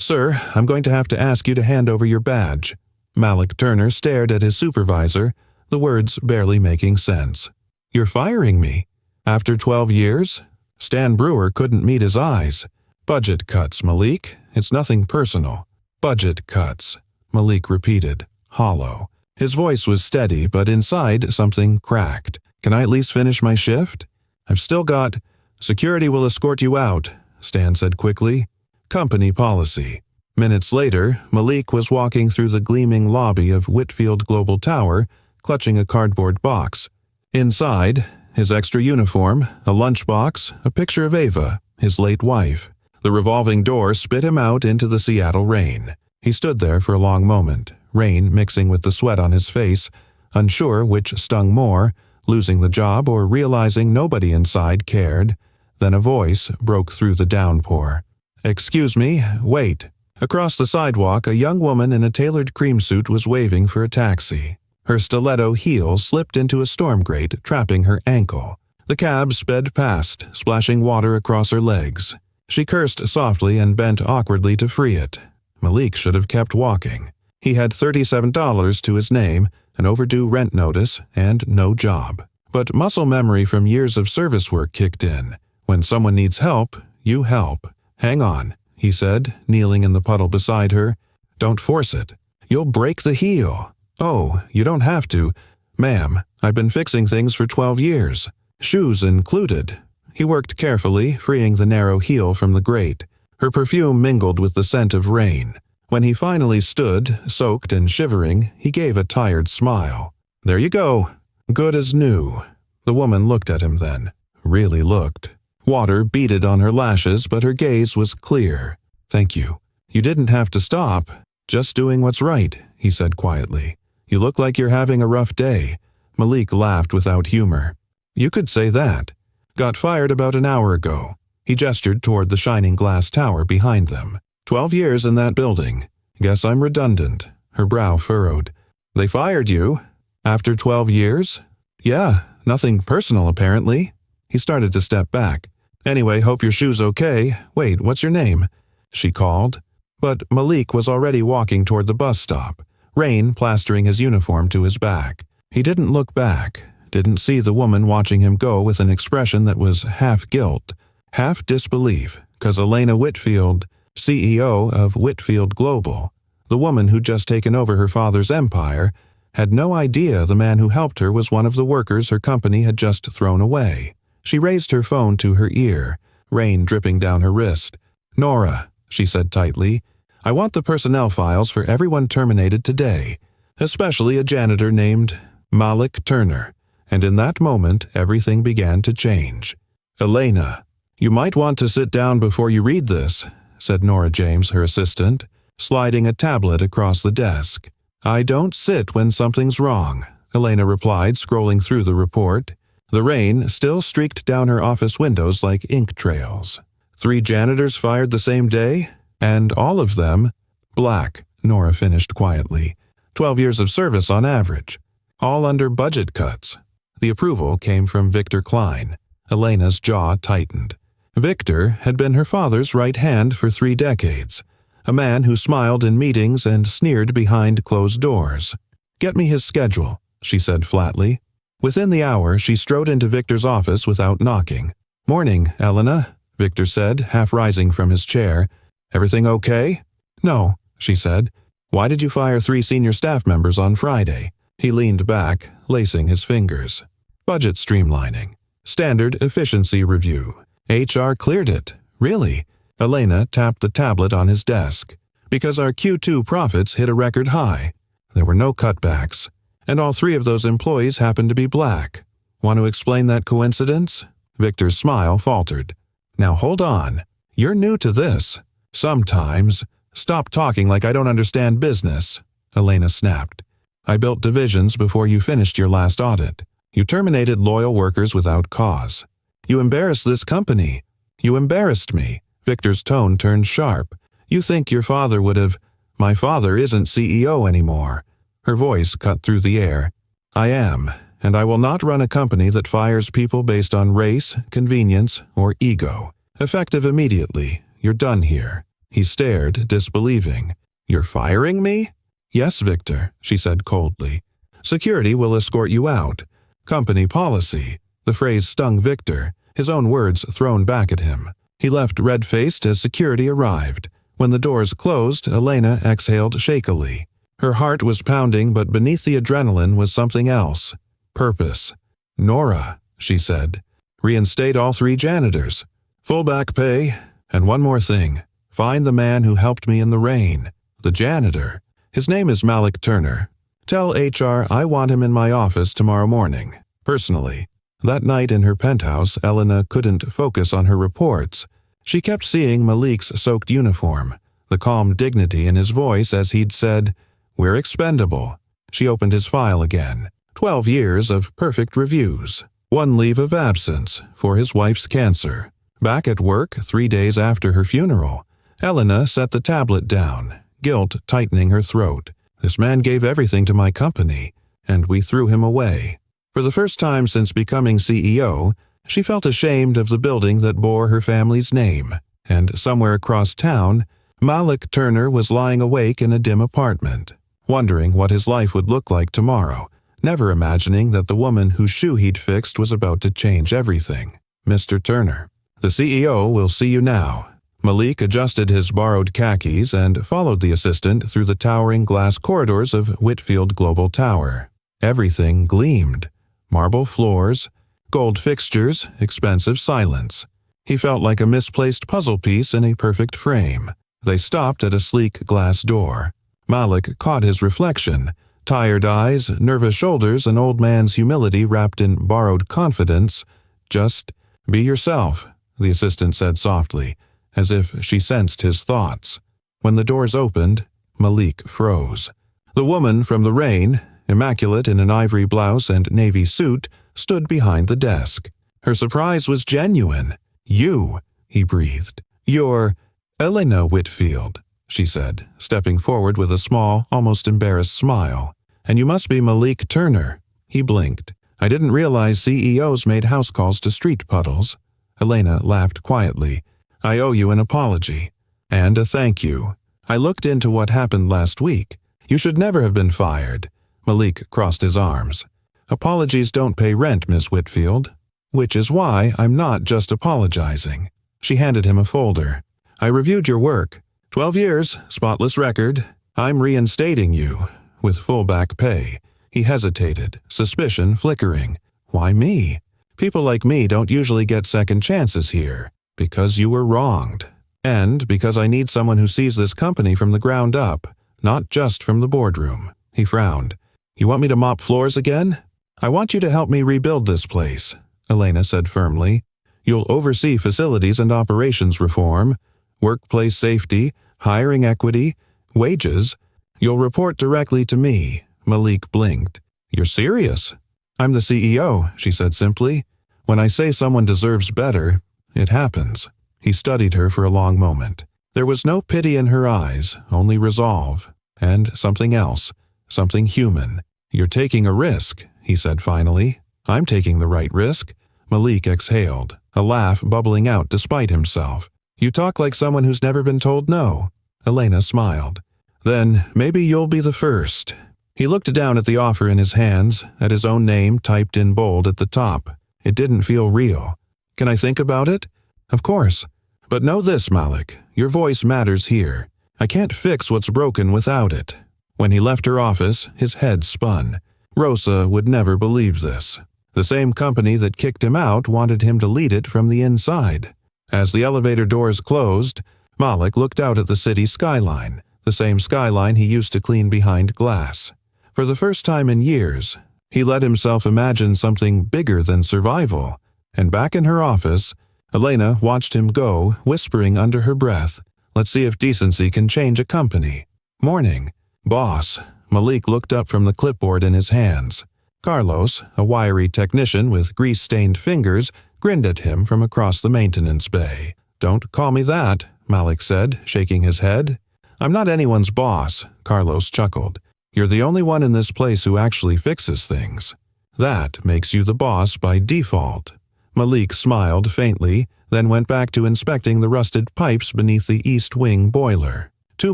Sir, I'm going to have to ask you to hand over your badge. Malik Turner stared at his supervisor, the words barely making sense. You're firing me? After 12 years? Stan Brewer couldn't meet his eyes. Budget cuts, Malik. It's nothing personal. Budget cuts, Malik repeated, hollow. His voice was steady, but inside something cracked. Can I at least finish my shift? I've still got… Security will escort you out, Stan said quickly. Company policy. Minutes later, Malik was walking through the gleaming lobby of Whitfield Global Tower, clutching a cardboard box. Inside, his extra uniform, a lunchbox, a picture of Ava, his late wife. The revolving door spit him out into the Seattle rain. He stood there for a long moment, rain mixing with the sweat on his face, unsure which stung more, losing the job or realizing nobody inside cared. Then a voice broke through the downpour. Excuse me, wait. Across the sidewalk, a young woman in a tailored cream suit was waving for a taxi. Her stiletto heel slipped into a storm grate, trapping her ankle. The cab sped past, splashing water across her legs. She cursed softly and bent awkwardly to free it. Malik should have kept walking. He had $37 to his name, an overdue rent notice, and no job. But muscle memory from years of service work kicked in. When someone needs help, you help. Hang on, he said, kneeling in the puddle beside her. Don't force it. You'll break the heel. Oh, you don't have to. Ma'am, I've been fixing things for 12 years. Shoes included. He worked carefully, freeing the narrow heel from the grate. Her perfume mingled with the scent of rain. When he finally stood, soaked and shivering, he gave a tired smile. There you go. Good as new. The woman looked at him then. Really looked. Water beaded on her lashes, but her gaze was clear. Thank you. You didn't have to stop. Just doing what's right, he said quietly. You look like you're having a rough day. Malik laughed without humor. You could say that. Got fired about an hour ago. He gestured toward the shining glass tower behind them. 12 years in that building. Guess I'm redundant. Her brow furrowed. They fired you? After 12 years? Yeah, nothing personal apparently. He started to step back. Anyway, hope your shoe's okay. Wait, what's your name? She called. But Malik was already walking toward the bus stop, rain plastering his uniform to his back. He didn't look back, didn't see the woman watching him go with an expression that was half guilt, half disbelief, 'cause Elena Whitfield, CEO of Whitfield Global, the woman who'd just taken over her father's empire, had no idea the man who helped her was one of the workers her company had just thrown away. She raised her phone to her ear, rain dripping down her wrist. Nora, she said tightly, I want the personnel files for everyone terminated today, especially a janitor named Malik Turner. And in that moment, everything began to change. Elena, you might want to sit down before you read this, said Nora James, her assistant, sliding a tablet across the desk. I don't sit when something's wrong, Elena replied, scrolling through the report. The rain still streaked down her office windows like ink trails. 3 janitors fired the same day, and all of them black, Nora finished quietly. 12 years of service on average. All under budget cuts. The approval came from Victor Klein. Elena's jaw tightened. Victor had been her father's right hand for 3 decades, a man who smiled in meetings and sneered behind closed doors. Get me his schedule, she said flatly. Within the hour, she strode into Victor's office without knocking. Morning, Elena, Victor said, half rising from his chair. Everything okay? No, she said. Why did you fire 3 senior staff members on Friday? He leaned back, lacing his fingers. Budget streamlining. Standard efficiency review. HR cleared it. Really? Elena tapped the tablet on his desk. Because our Q2 profits hit a record high. There were no cutbacks. And all 3 of those employees happened to be black. Want to explain that coincidence? Victor's smile faltered. Now hold on. You're new to this. Sometimes. Stop talking like I don't understand business, Elena snapped. I built divisions before you finished your last audit. You terminated loyal workers without cause. You embarrassed this company. You embarrassed me. Victor's tone turned sharp. You think your father would have… My father isn't CEO anymore. Her voice cut through the air. I am, and I will not run a company that fires people based on race, convenience, or ego. Effective immediately. You're done here. He stared, disbelieving. "You're firing me?" "Yes, Victor," she said coldly. "Security will escort you out. Company policy." The phrase stung Victor, his own words thrown back at him. He left red-faced as security arrived. When the doors closed, Elena exhaled shakily. Her heart was pounding, but beneath the adrenaline was something else. Purpose. "Nora," she said, "reinstate all 3 janitors. Full back pay. And one more thing. Find the man who helped me in the rain. The janitor. His name is Malik Turner. Tell HR I want him in my office tomorrow morning. Personally." That night in her penthouse, Elena couldn't focus on her reports. She kept seeing Malik's soaked uniform, the calm dignity in his voice as he'd said, "We're expendable." She opened his file again. 12 years of perfect reviews. 1 leave of absence for his wife's cancer. Back at work 3 days after her funeral, Elena set the tablet down, guilt tightening her throat. This man gave everything to my company, and we threw him away. For the first time since becoming CEO, she felt ashamed of the building that bore her family's name, and somewhere across town, Malik Turner was lying awake in a dim apartment, wondering what his life would look like tomorrow, never imagining that the woman whose shoe he'd fixed was about to change everything. "Mr. Turner, the CEO will see you now." Malik adjusted his borrowed khakis and followed the assistant through the towering glass corridors of Whitfield Global Tower. Everything gleamed. Marble floors, gold fixtures, expensive silence. He felt like a misplaced puzzle piece in a perfect frame. They stopped at a sleek glass door. Malik caught his reflection. Tired eyes, nervous shoulders, an old man's humility wrapped in borrowed confidence. "Just be yourself," the assistant said softly, as if she sensed his thoughts. When the doors opened, Malik froze. The woman from the rain, immaculate in an ivory blouse and navy suit, stood behind the desk. Her surprise was genuine. "You," he breathed. "You're Elena Whitfield," she said, stepping forward with a small, almost embarrassed smile. "And you must be Malik Turner." He blinked. "I didn't realize CEOs made house calls to street puddles." Elena laughed quietly. "I owe you an apology. And a thank you. I looked into what happened last week. You should never have been fired." Malik crossed his arms. "Apologies don't pay rent, Miss Whitfield. Which is why I'm not just apologizing." She handed him a folder. "I reviewed your work. 12 years, spotless record. I'm reinstating you, with full back pay." He hesitated, suspicion flickering. "Why me? People like me don't usually get second chances here. Because you were wronged. And because I need someone who sees this company from the ground up, not just from the boardroom." He frowned. "You want me to mop floors again?" "I want you to help me rebuild this place," Elena said firmly. "You'll oversee facilities and operations reform, workplace safety, hiring equity, wages. You'll report directly to me." Malik blinked. "You're serious?" "I'm the CEO," she said simply. "When I say someone deserves better, it happens." He studied her for a long moment. There was no pity in her eyes, only resolve. And something else, something human. "You're taking a risk," he said finally. "I'm taking the right risk." Malik exhaled, a laugh bubbling out despite himself. "You talk like someone who's never been told no." Elena smiled. "Then maybe you'll be the first." He looked down at the offer in his hands, at his own name typed in bold at the top. It didn't feel real. "Can I think about it?" "Of course. But know this, Malik, your voice matters here. I can't fix what's broken without it." When he left her office, his head spun. Rosa would never believe this. The same company that kicked him out wanted him to lead it from the inside. As the elevator doors closed, Malik looked out at the city skyline, the same skyline he used to clean behind glass. For the first time in years, he let himself imagine something bigger than survival. And back in her office, Elena watched him go, whispering under her breath, "Let's see if decency can change a company." "Morning." "Boss." Malik looked up from the clipboard in his hands. Carlos, a wiry technician with grease-stained fingers, grinned at him from across the maintenance bay. "Don't call me that," Malik said, shaking his head. "I'm not anyone's boss," Carlos chuckled. "You're the only one in this place who actually fixes things. That makes you the boss by default." Malik smiled faintly, then went back to inspecting the rusted pipes beneath the East Wing boiler. 2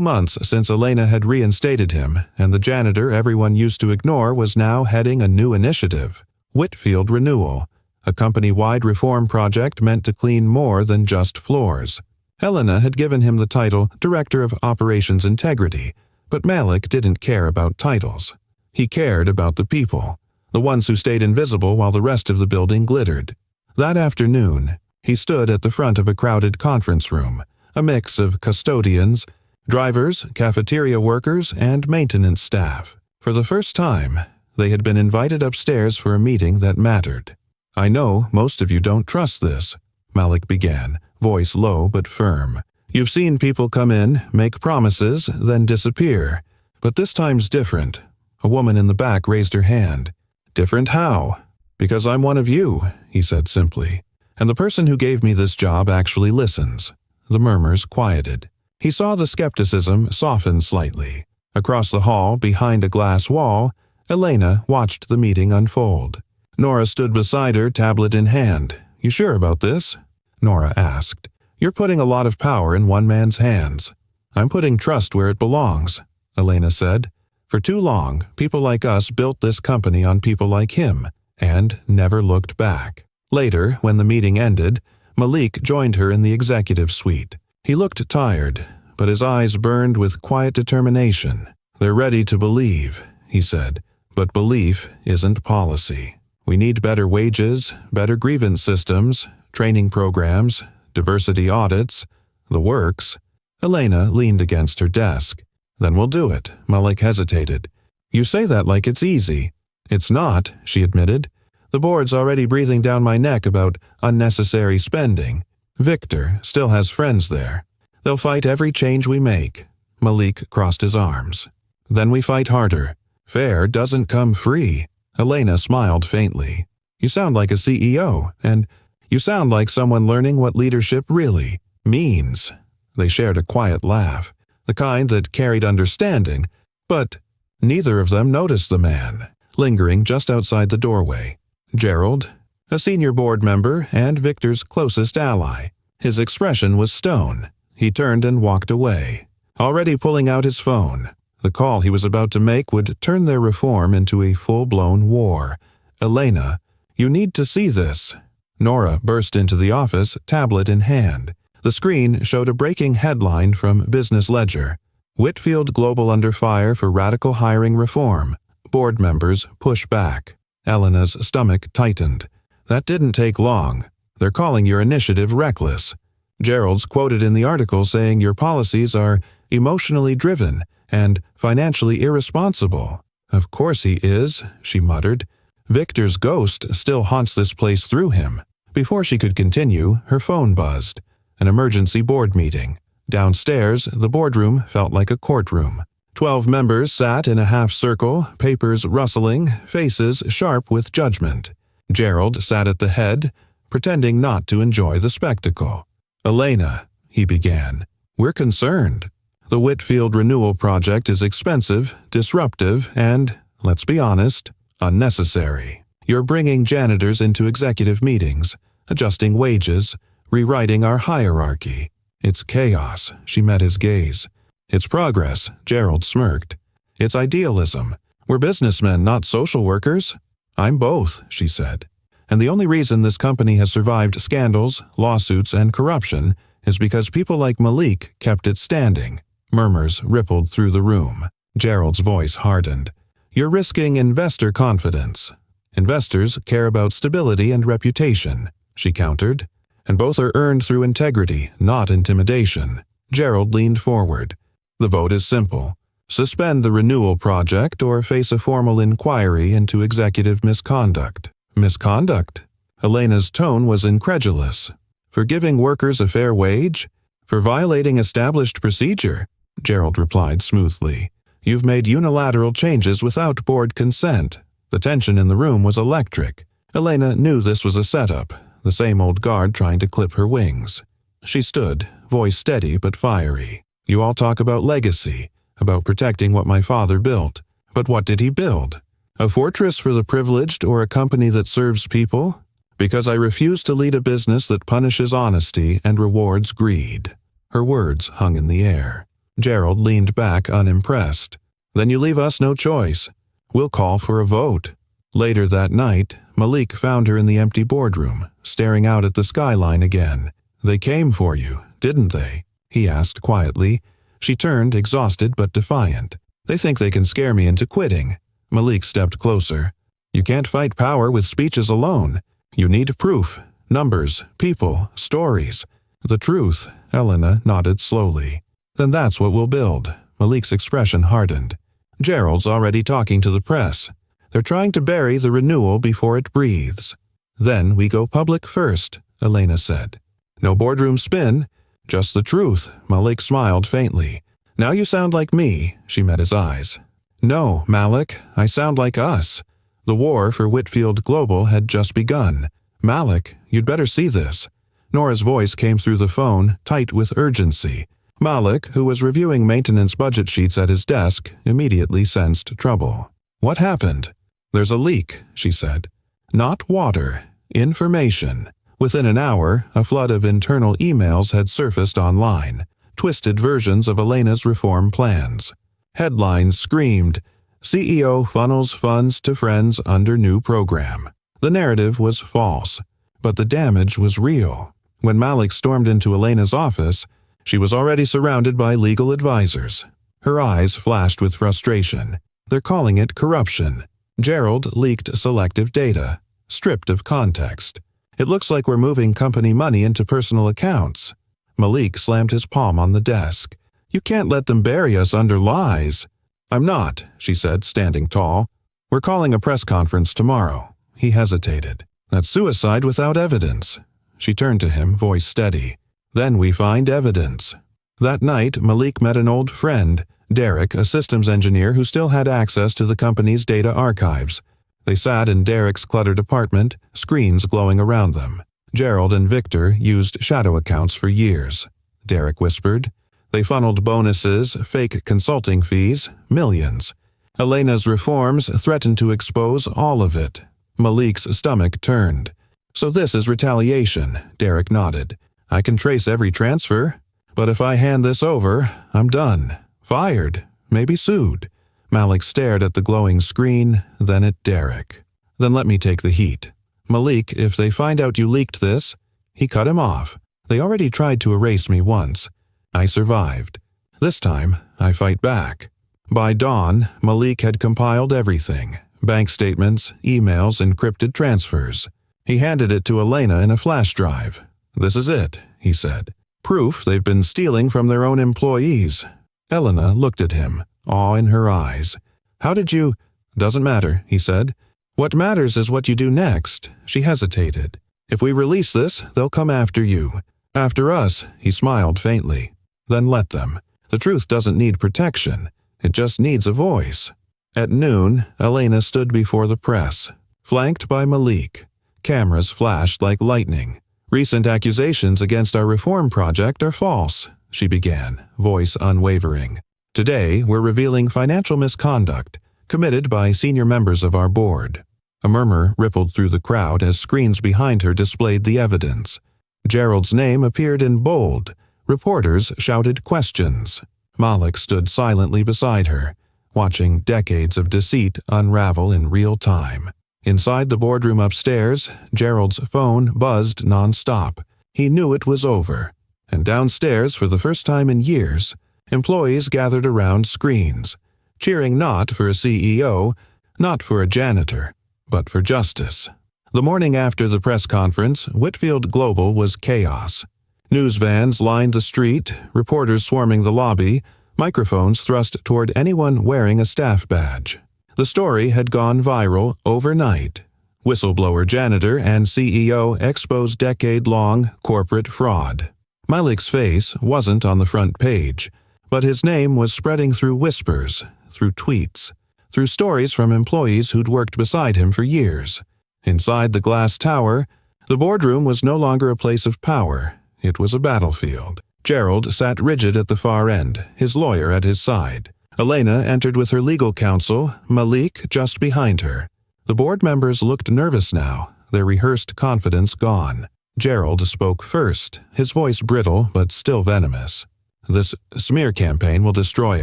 months since Elena had reinstated him, and the janitor everyone used to ignore was now heading a new initiative, Whitfield Renewal, a company-wide reform project meant to clean more than just floors. Helena had given him the title Director of Operations Integrity, but Malik didn't care about titles. He cared about the people, the ones who stayed invisible while the rest of the building glittered. That afternoon, he stood at the front of a crowded conference room, a mix of custodians, drivers, cafeteria workers, and maintenance staff. For the first time, they had been invited upstairs for a meeting that mattered. "I know most of you don't trust this," Malik began, voice low but firm. "You've seen people come in, make promises, then disappear. But this time's different." A woman in the back raised her hand. "Different how?" "Because I'm one of you," he said simply. "And the person who gave me this job actually listens." The murmurs quieted. He saw the skepticism soften slightly. Across the hall, behind a glass wall, Elena watched the meeting unfold. Nora stood beside her, tablet in hand. "You sure about this?" Nora asked. "You're putting a lot of power in one man's hands." "I'm putting trust where it belongs," Elena said. "For too long, people like us built this company on people like him, and never looked back." Later, when the meeting ended, Malik joined her in the executive suite. He looked tired, but his eyes burned with quiet determination. "They're ready to believe," he said, "but belief isn't policy. We need better wages, better grievance systems, training programs, diversity audits, the works." Elena leaned against her desk. "Then we'll do it," Malik hesitated. "You say that like it's easy." "It's not," she admitted. "The board's already breathing down my neck about unnecessary spending. Victor still has friends there. They'll fight every change we make." Malik crossed his arms. "Then we fight harder. Fair doesn't come free." Elena smiled faintly. "You sound like a CEO, and you sound like someone learning what leadership really means." They shared a quiet laugh, the kind that carried understanding, but neither of them noticed the man, lingering just outside the doorway. Gerald, a senior board member and Victor's closest ally. His expression was stone. He turned and walked away, already pulling out his phone. The call he was about to make would turn their reform into a full-blown war. "Elena, you need to see this." Nora burst into the office, tablet in hand. The screen showed a breaking headline from Business Ledger. "Whitfield Global under fire for radical hiring reform. Board members push back." Elena's stomach tightened. "That didn't take long. They're calling your initiative reckless. Gerald's quoted in the article saying your policies are emotionally driven and financially irresponsible." "Of course he is," she muttered. "Victor's ghost still haunts this place through him." Before she could continue, her phone buzzed. An emergency board meeting. Downstairs, the boardroom felt like a courtroom. 12 members sat in a half-circle, papers rustling, faces sharp with judgment. Gerald sat at the head, pretending not to enjoy the spectacle. "Elena," he began, "we're concerned. The Whitfield Renewal Project is expensive, disruptive, and, let's be honest, unnecessary. You're bringing janitors into executive meetings, adjusting wages, rewriting our hierarchy. It's chaos." She met his gaze. "It's progress," Gerald smirked. "It's idealism. We're businessmen, not social workers." "I'm both," she said. "And the only reason this company has survived scandals, lawsuits, and corruption is because people like Malik kept it standing." Murmurs rippled through the room. Gerald's voice hardened. "You're risking investor confidence." "Investors care about stability and reputation," she countered. "And both are earned through integrity, not intimidation." Gerald leaned forward. "The vote is simple. Suspend the renewal project or face a formal inquiry into executive misconduct." "Misconduct?" Elena's tone was incredulous. "For giving workers a fair wage? For violating established procedure?" Gerald replied smoothly. "You've made unilateral changes without board consent." The tension in the room was electric. Elena knew this was a setup, the same old guard trying to clip her wings. She stood, voice steady but fiery. "You all talk about legacy, about protecting what my father built. But what did he build? A fortress for the privileged or a company that serves people? Because I refuse to lead a business that punishes honesty and rewards greed." Her words hung in the air. Gerald leaned back unimpressed. "Then you leave us no choice. We'll call for a vote." Later that night, Malik found her in the empty boardroom, staring out at the skyline again. "They came for you, didn't they?" he asked quietly. She turned, exhausted but defiant. "They think they can scare me into quitting." Malik stepped closer. "You can't fight power with speeches alone. You need proof, numbers, people, stories." "The truth," Elena nodded slowly. "Then that's what we'll build." Malik's expression hardened. "Gerald's already talking to the press. They're trying to bury the renewal before it breathes." "Then we go public first," Elena said. "No boardroom spin, just the truth." Malik smiled faintly. "Now you sound like me," she met his eyes. "No, Malik, I sound like us." The war for Whitfield Global had just begun. "Malik, you'd better see this." Nora's voice came through the phone, tight with urgency. Malik, who was reviewing maintenance budget sheets at his desk, immediately sensed trouble. "What happened?" "There's a leak," she said. "Not water. Information." Within an hour, a flood of internal emails had surfaced online, twisted versions of Elena's reform plans. Headlines screamed, "CEO funnels funds to friends under new program." The narrative was false, but the damage was real. When Malik stormed into Elena's office, she was already surrounded by legal advisors. Her eyes flashed with frustration. "They're calling it corruption. Gerald leaked selective data, stripped of context. It looks like we're moving company money into personal accounts." Malik slammed his palm on the desk. "You can't let them bury us under lies." "I'm not," she said, standing tall. "We're calling a press conference tomorrow." He hesitated. "That's suicide without evidence." She turned to him, voice steady. "Then we find evidence." That night, Malik met an old friend, Derek, a systems engineer who still had access to the company's data archives. They sat in Derek's cluttered apartment, screens glowing around them. Gerald and Victor used shadow accounts for years. Derek whispered. They funneled bonuses, fake consulting fees, millions. Elena's reforms threatened to expose all of it. Malik's stomach turned. "So this is retaliation," Derek nodded. "I can trace every transfer. But if I hand this over, I'm done. Fired. Maybe sued." Malik stared at the glowing screen, then at Derek. "Then let me take the heat. Malik, if they find out you leaked this..." He cut him off. "They already tried to erase me once. I survived. This time, I fight back." By dawn, Malik had compiled everything. Bank statements, emails, encrypted transfers. He handed it to Elena in a flash drive. "This is it," he said. "Proof they've been stealing from their own employees." Elena looked at him, awe in her eyes. "How did you—" "Doesn't matter," he said. "What matters is what you do next." She hesitated. "If we release this, they'll come after you." "After us," he smiled faintly. "Then let them. The truth doesn't need protection. It just needs a voice." At noon, Elena stood before the press, flanked by Malik. Cameras flashed like lightning. "Recent accusations against our reform project are false," she began, voice unwavering. "Today, we're revealing financial misconduct committed by senior members of our board." A murmur rippled through the crowd as screens behind her displayed the evidence. Gerald's name appeared in bold. Reporters shouted questions. Malik stood silently beside her, watching decades of deceit unravel in real time. Inside the boardroom upstairs, Gerald's phone buzzed nonstop. He knew it was over. And downstairs, for the first time in years, employees gathered around screens, cheering not for a CEO, not for a janitor, but for justice. The morning after the press conference, Whitfield Global was chaos. News vans lined the street, reporters swarming the lobby, microphones thrust toward anyone wearing a staff badge. The story had gone viral overnight. Whistleblower janitor and CEO expose decade-long corporate fraud. Malik's face wasn't on the front page, but his name was spreading through whispers, through tweets, through stories from employees who'd worked beside him for years. Inside the glass tower, the boardroom was no longer a place of power. It was a battlefield. Gerald sat rigid at the far end, his lawyer at his side. Elena entered with her legal counsel, Malik just behind her. The board members looked nervous now, their rehearsed confidence gone. Gerald spoke first, his voice brittle but still venomous. "This smear campaign will destroy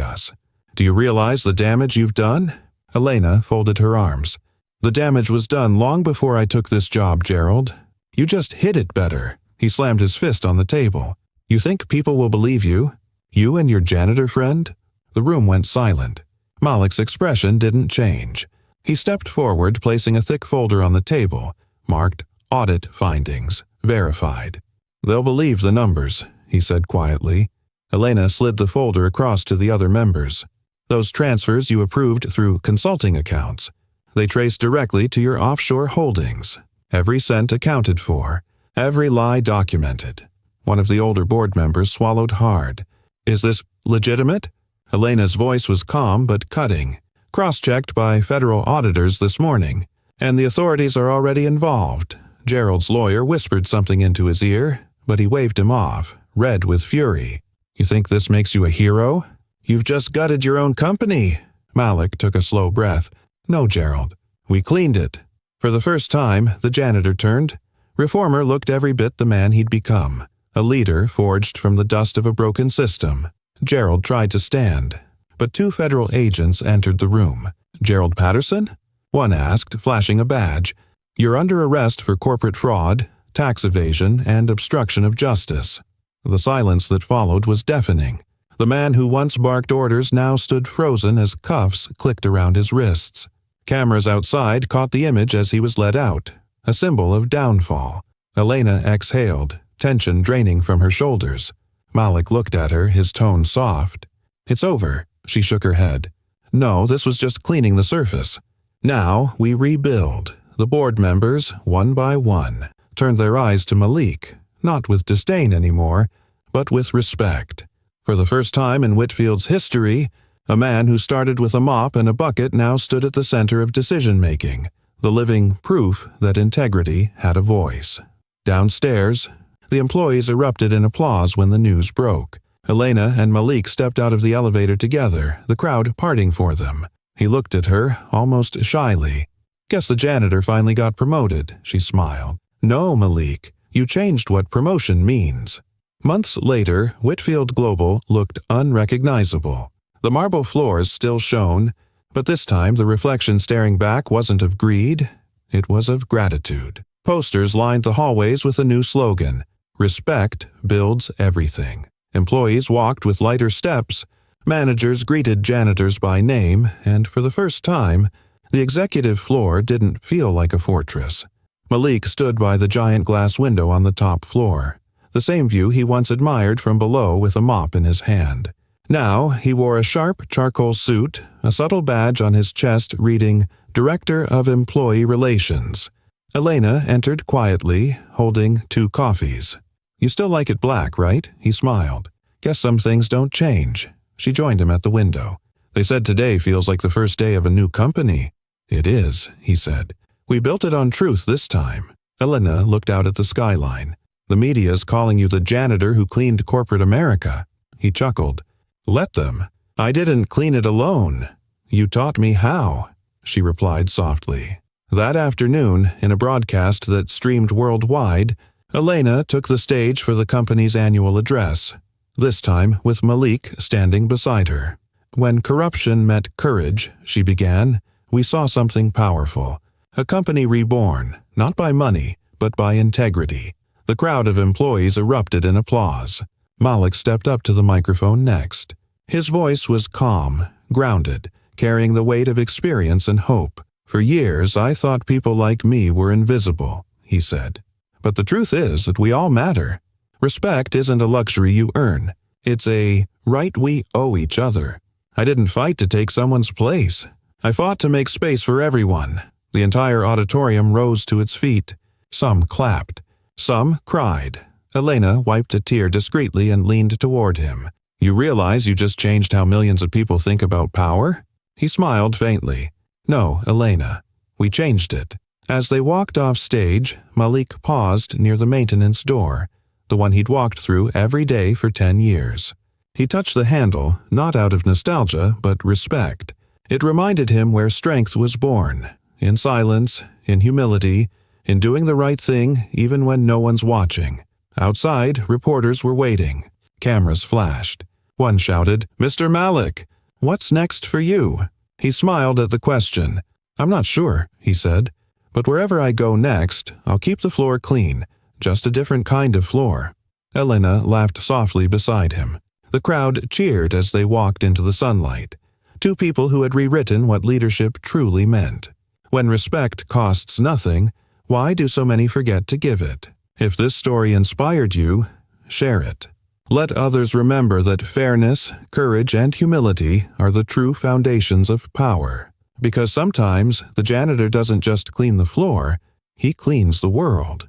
us. Do you realize the damage you've done?" Elena folded her arms. "The damage was done long before I took this job, Gerald. You just hid it better." He slammed his fist on the table. "You think people will believe you? You and your janitor friend?" The room went silent. Malik's expression didn't change. He stepped forward, placing a thick folder on the table, marked Audit Findings, Verified. "They'll believe the numbers," he said quietly. Elena slid the folder across to the other members. "Those transfers you approved through consulting accounts. They trace directly to your offshore holdings. Every cent accounted for. Every lie documented." One of the older board members swallowed hard. "Is this legitimate?" Elena's voice was calm but cutting. "Cross-checked by federal auditors this morning, and the authorities are already involved." Gerald's lawyer whispered something into his ear, but he waved him off, red with fury. "You think this makes you a hero? You've just gutted your own company." Malik took a slow breath. "No, Gerald. We cleaned it." For the first time, the janitor turned. Reformer looked every bit the man he'd become, a leader forged from the dust of a broken system. Gerald tried to stand, but two federal agents entered the room. "Gerald Patterson?" one asked, flashing a badge. "You're under arrest for corporate fraud, tax evasion, and obstruction of justice." The silence that followed was deafening. The man who once barked orders now stood frozen as cuffs clicked around his wrists. Cameras outside caught the image as he was led out, a symbol of downfall. Elena exhaled, tension draining from her shoulders. Malik looked at her, his tone soft. "It's over," she shook her head. "No, this was just cleaning the surface. Now we rebuild." The board members, one by one, turned their eyes to Malik, not with disdain anymore, but with respect. For the first time in Whitfield's history, a man who started with a mop and a bucket now stood at the center of decision-making, the living proof that integrity had a voice. Downstairs, the employees erupted in applause when the news broke. Elena and Malik stepped out of the elevator together, the crowd parting for them. He looked at her, almost shyly. "Guess the janitor finally got promoted," she smiled. "No, Malik, you changed what promotion means." Months later, Whitfield Global looked unrecognizable. The marble floors still shone, but this time the reflection staring back wasn't of greed, it was of gratitude. Posters lined the hallways with a new slogan, "Respect builds everything." Employees walked with lighter steps, managers greeted janitors by name, and for the first time, the executive floor didn't feel like a fortress. Malik stood by the giant glass window on the top floor, the same view he once admired from below with a mop in his hand. Now he wore a sharp charcoal suit, a subtle badge on his chest reading Director of Employee Relations. Elena entered quietly, holding 2 coffees. "You still like it black, right?" He smiled. "Guess some things don't change." She joined him at the window. "They said today feels like the first day of a new company." "It is," he said. "We built it on truth this time." Elena looked out at the skyline. "The media's calling you the janitor who cleaned corporate America." He chuckled. "Let them. I didn't clean it alone. You taught me how," she replied softly. That afternoon, in a broadcast that streamed worldwide, Elena took the stage for the company's annual address, this time with Malik standing beside her. "When corruption met courage," she began, "we saw something powerful. A company reborn, not by money, but by integrity." The crowd of employees erupted in applause. Malik stepped up to the microphone next. His voice was calm, grounded, carrying the weight of experience and hope. "For years, I thought people like me were invisible," he said. "But the truth is that we all matter. Respect isn't a luxury you earn. It's a right we owe each other. I didn't fight to take someone's place. I fought to make space for everyone." The entire auditorium rose to its feet. Some clapped. Some cried. Elena wiped a tear discreetly and leaned toward him. "You realize you just changed how millions of people think about power?" He smiled faintly. "No, Elena. We changed it." As they walked off stage, Malik paused near the maintenance door, the one he'd walked through every day for 10 years. He touched the handle, not out of nostalgia, but respect. It reminded him where strength was born, in silence, in humility, in doing the right thing even when no one's watching. Outside, reporters were waiting. Cameras flashed. One shouted, "Mr. Malik, what's next for you?" He smiled at the question. "I'm not sure," he said, "but wherever I go next, I'll keep the floor clean, just a different kind of floor." Elena laughed softly beside him. The crowd cheered as they walked into the sunlight. Two people who had rewritten what leadership truly meant. When respect costs nothing, why do so many forget to give it? If this story inspired you, share it. Let others remember that fairness, courage, and humility are the true foundations of power. Because sometimes the janitor doesn't just clean the floor, he cleans the world.